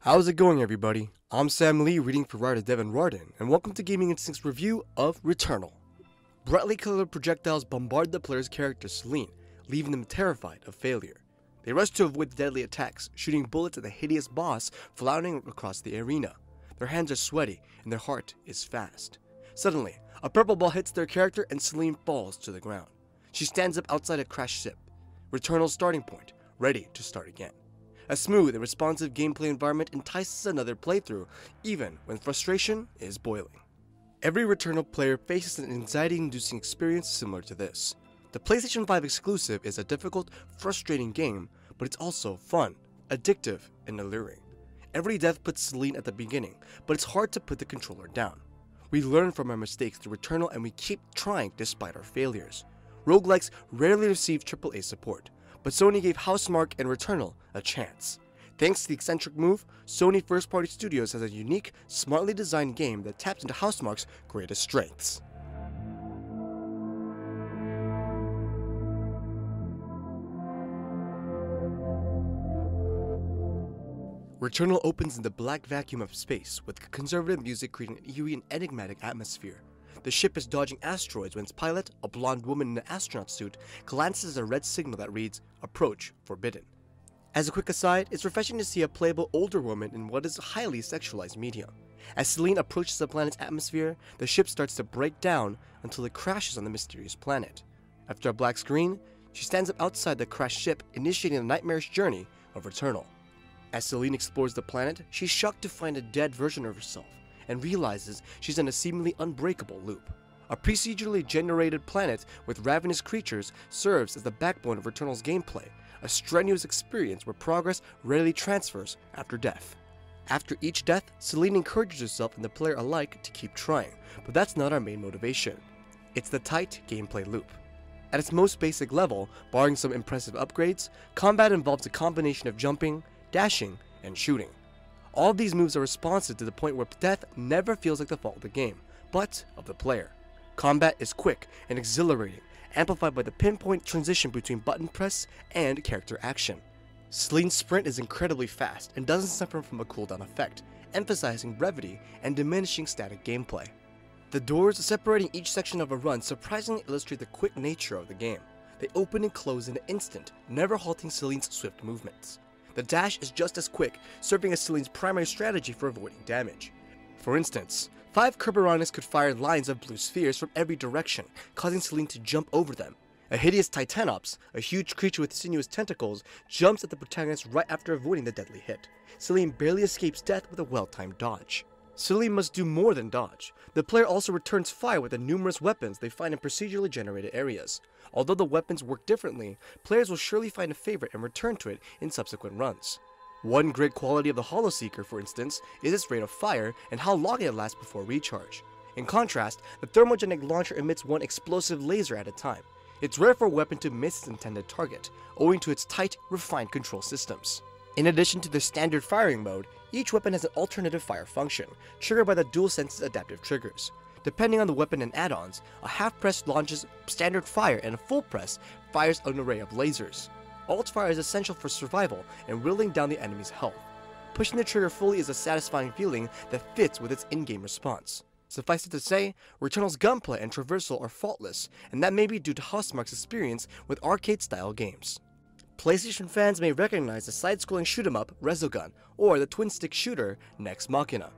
How's it going, everybody? I'm Sam Lee, reading for writer Devin Rardin, and welcome to Gaming Instinct's review of Returnal. Brightly colored projectiles bombard the player's character Celine, leaving them terrified of failure. They rush to avoid the deadly attacks, shooting bullets at the hideous boss floundering across the arena. Their hands are sweaty, and their heart is fast. Suddenly, a purple ball hits their character and Celine falls to the ground. She stands up outside a crashed ship, Returnal's starting point, ready to start again. A smooth and responsive gameplay environment entices another playthrough, even when frustration is boiling. Every Returnal player faces an anxiety-inducing experience similar to this. The PlayStation 5 exclusive is a difficult, frustrating game, but it's also fun, addictive, and alluring. Every death puts Celine at the beginning, but it's hard to put the controller down. We learn from our mistakes through Returnal, and we keep trying despite our failures. Roguelikes rarely receive AAA support, but Sony gave Housemarque and Returnal a chance. Thanks to the eccentric move, Sony First-Party Studios has a unique, smartly designed game that taps into Housemarque's greatest strengths. Returnal opens in the black vacuum of space, with conservative music creating an eerie and enigmatic atmosphere. The ship is dodging asteroids when its pilot, a blonde woman in an astronaut suit, glances at a red signal that reads, "Approach Forbidden." As a quick aside, it's refreshing to see a playable older woman in what is a highly sexualized medium. As Celine approaches the planet's atmosphere, the ship starts to break down until it crashes on the mysterious planet. After a black screen, she stands up outside the crashed ship, initiating the nightmarish journey of Returnal. As Celine explores the planet, she's shocked to find a dead version of herself, and realizes she's in a seemingly unbreakable loop. A procedurally generated planet with ravenous creatures serves as the backbone of Returnal's gameplay, a strenuous experience where progress rarely transfers after death. After each death, Celine encourages herself and the player alike to keep trying, but that's not our main motivation. It's the tight gameplay loop. At its most basic level, barring some impressive upgrades, combat involves a combination of jumping, dashing, and shooting. All of these moves are responsive to the point where death never feels like the fault of the game, but of the player. Combat is quick and exhilarating, amplified by the pinpoint transition between button press and character action. Celine's sprint is incredibly fast and doesn't suffer from a cooldown effect, emphasizing brevity and diminishing static gameplay. The doors separating each section of a run surprisingly illustrate the quick nature of the game. They open and close in an instant, never halting Celine's swift movements. The dash is just as quick, serving as Celine's primary strategy for avoiding damage. For instance, 5 Kerberonics could fire lines of blue spheres from every direction, causing Celine to jump over them. A hideous Titanops, a huge creature with sinuous tentacles, jumps at the protagonist right after avoiding the deadly hit. Celine barely escapes death with a well-timed dodge. Celine must do more than dodge. The player also returns fire with the numerous weapons they find in procedurally generated areas. Although the weapons work differently, players will surely find a favorite and return to it in subsequent runs. One great quality of the Holoseeker, for instance, is its rate of fire and how long it lasts before recharge. In contrast, the thermogenic launcher emits one explosive laser at a time. It's rare for a weapon to miss its intended target, owing to its tight, refined control systems. In addition to the standard firing mode, each weapon has an alternative fire function, triggered by the DualSense's adaptive triggers. Depending on the weapon and add-ons, a half press launches standard fire and a full press fires an array of lasers. Alt fire is essential for survival and whittling down the enemy's health. Pushing the trigger fully is a satisfying feeling that fits with its in-game response. Suffice it to say, Returnal's gunplay and traversal are faultless, and that may be due to Housemarque's experience with arcade-style games. PlayStation fans may recognize the side-scrolling shoot-'em-up Resogun, or the twin-stick shooter Nex Machina.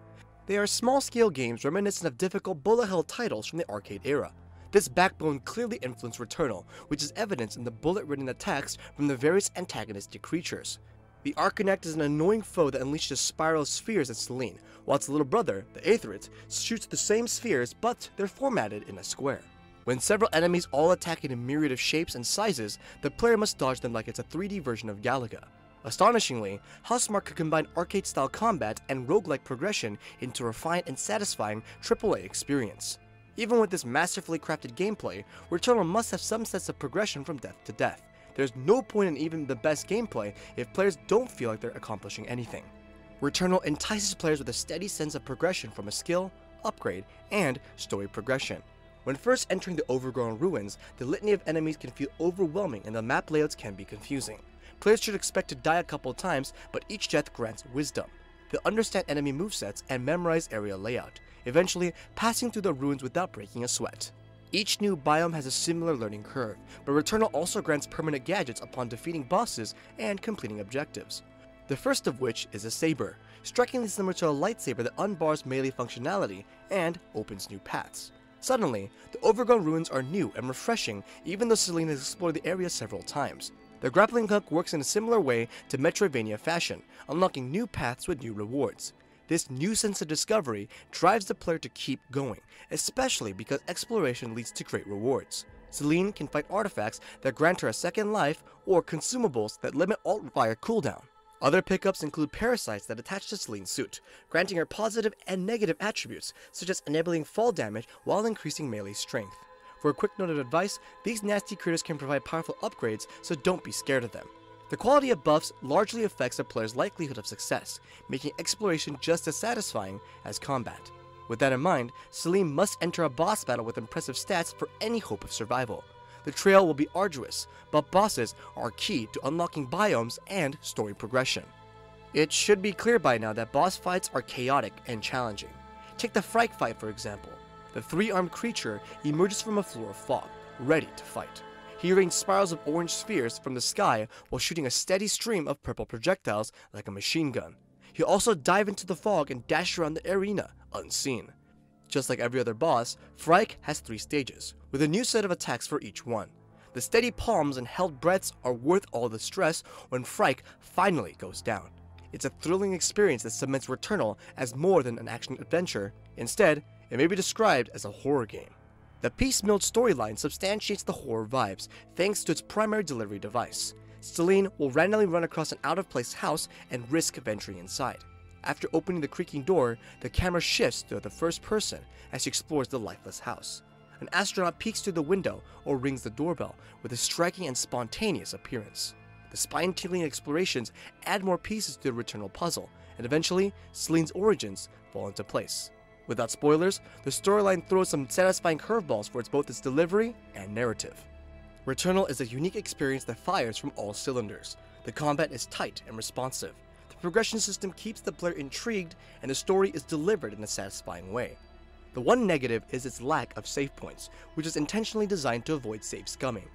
They are small-scale games reminiscent of difficult bullet-hell titles from the arcade era. This backbone clearly influenced Returnal, which is evidenced in the bullet-ridden attacks from the various antagonistic creatures. The Arcanect is an annoying foe that unleashes a spiral of spheres at Celine, while its little brother, the Aetherit, shoots the same spheres, but they're formatted in a square. When several enemies all attack in a myriad of shapes and sizes, the player must dodge them like it's a 3D version of Galaga. Astonishingly, Housemarque could combine arcade-style combat and roguelike progression into a refined and satisfying AAA experience. Even with this masterfully crafted gameplay, Returnal must have some sense of progression from death to death. There's no point in even the best gameplay if players don't feel like they're accomplishing anything. Returnal entices players with a steady sense of progression from a skill, upgrade, and story progression. When first entering the overgrown ruins, the litany of enemies can feel overwhelming and the map layouts can be confusing. Players should expect to die a couple times, but each death grants wisdom. they'll understand enemy movesets and memorize area layout, eventually passing through the ruins without breaking a sweat. Each new biome has a similar learning curve, but Returnal also grants permanent gadgets upon defeating bosses and completing objectives. The first of which is a saber, strikingly similar to a lightsaber that unbars melee functionality and opens new paths. Suddenly, the overgrown ruins are new and refreshing, even though Celine has explored the area several times. The grappling hook works in a similar way to Metroidvania fashion, unlocking new paths with new rewards. This new sense of discovery drives the player to keep going, especially because exploration leads to great rewards. Celine can fight artifacts that grant her a second life or consumables that limit alt-fire cooldown. Other pickups include parasites that attach to Celine's suit, granting her positive and negative attributes, such as enabling fall damage while increasing melee strength. For a quick note of advice, these nasty critters can provide powerful upgrades, so don't be scared of them. The quality of buffs largely affects a player's likelihood of success, making exploration just as satisfying as combat. With that in mind, Celine must enter a boss battle with impressive stats for any hope of survival. The trail will be arduous, but bosses are key to unlocking biomes and story progression. It should be clear by now that boss fights are chaotic and challenging. Take the Frike fight for example. The three-armed creature emerges from a floor of fog, ready to fight. He rains spirals of orange spheres from the sky while shooting a steady stream of purple projectiles like a machine gun. He'll also dive into the fog and dash around the arena, unseen. Just like every other boss, Frike has 3 stages, with a new set of attacks for each one. The steady palms and held breaths are worth all the stress when Frike finally goes down. It's a thrilling experience that cements Returnal as more than an action-adventure. Instead, it may be described as a horror game. The piecemealed storyline substantiates the horror vibes, thanks to its primary delivery device. Celine will randomly run across an out-of-place house and risk venturing inside. After opening the creaking door, the camera shifts to the first person as she explores the lifeless house. An astronaut peeks through the window or rings the doorbell with a striking and spontaneous appearance. The spine-tingling explorations add more pieces to the Returnal puzzle, and eventually, Celine's origins fall into place. Without spoilers, the storyline throws some satisfying curveballs for both its delivery and narrative. Returnal is a unique experience that fires from all cylinders. The combat is tight and responsive. The progression system keeps the player intrigued, and the story is delivered in a satisfying way. The one negative is its lack of save points, which is intentionally designed to avoid save scumming.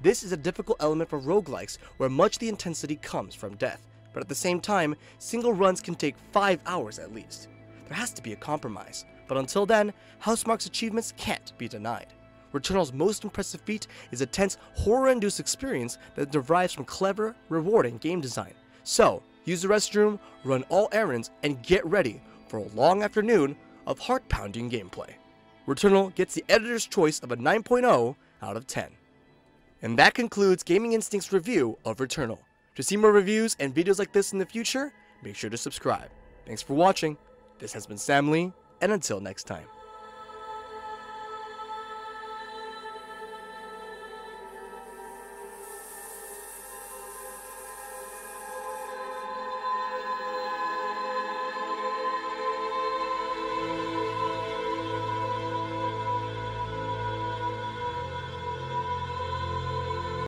This is a difficult element for roguelikes where much of the intensity comes from death, but at the same time, single runs can take 5 hours at least. There has to be a compromise, but until then, Housemarque's achievements can't be denied. Returnal's most impressive feat is a tense, horror-induced experience that derives from clever, rewarding game design. So, use the restroom, run all errands, and get ready for a long afternoon of heart-pounding gameplay. Returnal gets the editor's choice of a 9.0 out of 10. And that concludes Gaming Instinct's review of Returnal. To see more reviews and videos like this in the future, make sure to subscribe. Thanks for watching. This has been Sam Lee, and until next time.